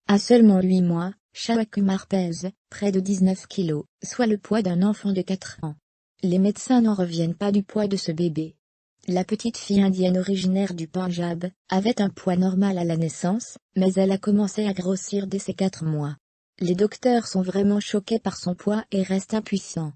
À seulement 8 mois, Shawa Kumar pèse près de 19 kilos, soit le poids d'un enfant de 4 ans. Les médecins n'en reviennent pas du poids de ce bébé. La petite fille indienne originaire du Pendjab avait un poids normal à la naissance, mais elle a commencé à grossir dès ses 4 mois. Les docteurs sont vraiment choqués par son poids et restent impuissants.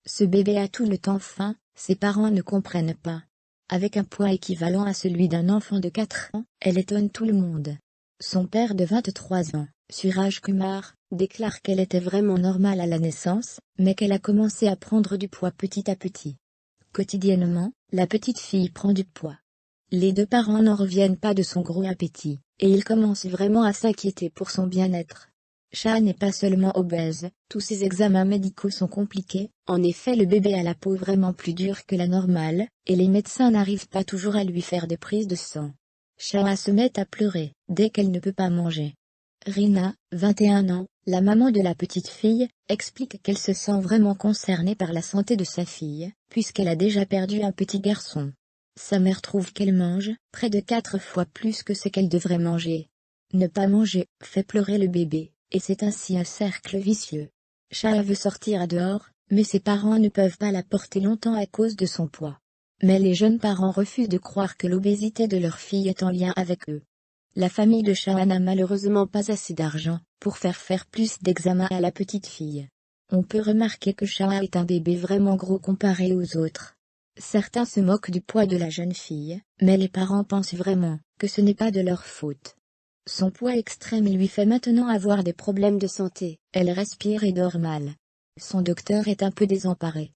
Ce bébé a tout le temps faim, ses parents ne comprennent pas. Avec un poids équivalent à celui d'un enfant de 4 ans, elle étonne tout le monde. Son père de 23 ans, Suraj Kumar, déclare qu'elle était vraiment normale à la naissance, mais qu'elle a commencé à prendre du poids petit à petit. Quotidiennement, la petite fille prend du poids. Les deux parents n'en reviennent pas de son gros appétit, et ils commencent vraiment à s'inquiéter pour son bien-être. Shawa n'est pas seulement obèse, tous ses examens médicaux sont compliqués, en effet le bébé a la peau vraiment plus dure que la normale, et les médecins n'arrivent pas toujours à lui faire des prises de sang. Shawa se met à pleurer, dès qu'elle ne peut pas manger. Rina, 21 ans, la maman de la petite fille, explique qu'elle se sent vraiment concernée par la santé de sa fille, puisqu'elle a déjà perdu un petit garçon. Sa mère trouve qu'elle mange près de 4 fois plus que ce qu'elle devrait manger. Ne pas manger fait pleurer le bébé, et c'est ainsi un cercle vicieux. Shawa veut sortir à dehors, mais ses parents ne peuvent pas la porter longtemps à cause de son poids. Mais les jeunes parents refusent de croire que l'obésité de leur fille est en lien avec eux. La famille de Shawa n'a malheureusement pas assez d'argent pour faire plus d'examens à la petite fille. On peut remarquer que Shawa est un bébé vraiment gros comparé aux autres. Certains se moquent du poids de la jeune fille, mais les parents pensent vraiment que ce n'est pas de leur faute. Son poids extrême lui fait maintenant avoir des problèmes de santé, elle respire et dort mal. Son docteur est un peu désemparé.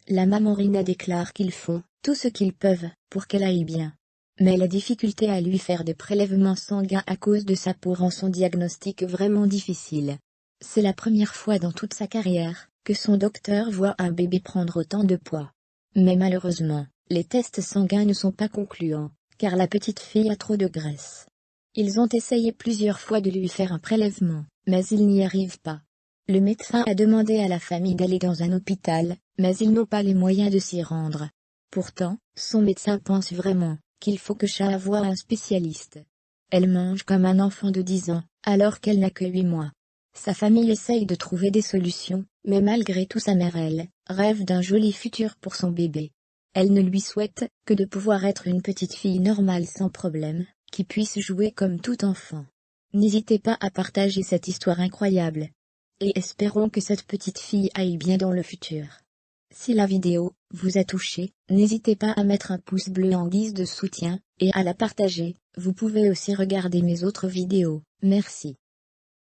La maman Rina déclare qu'ils font tout ce qu'ils peuvent pour qu'elle aille bien. Mais la difficulté à lui faire des prélèvements sanguins à cause de sa peau rend son diagnostic vraiment difficile. C'est la première fois dans toute sa carrière que son docteur voit un bébé prendre autant de poids. Mais malheureusement, les tests sanguins ne sont pas concluants, car la petite fille a trop de graisse. Ils ont essayé plusieurs fois de lui faire un prélèvement, mais ils n'y arrivent pas. Le médecin a demandé à la famille d'aller dans un hôpital, mais ils n'ont pas les moyens de s'y rendre. Pourtant, son médecin pense vraiment qu'il faut que Shawa voie un spécialiste. Elle mange comme un enfant de 10 ans, alors qu'elle n'a que 8 mois. Sa famille essaye de trouver des solutions, mais malgré tout sa mère rêve d'un joli futur pour son bébé. Elle ne lui souhaite que de pouvoir être une petite fille normale sans problème, qui puisse jouer comme tout enfant. N'hésitez pas à partager cette histoire incroyable. Et espérons que cette petite fille aille bien dans le futur. Si la vidéo vous a touché, n'hésitez pas à mettre un pouce bleu en guise de soutien, et à la partager. Vous pouvez aussi regarder mes autres vidéos. Merci.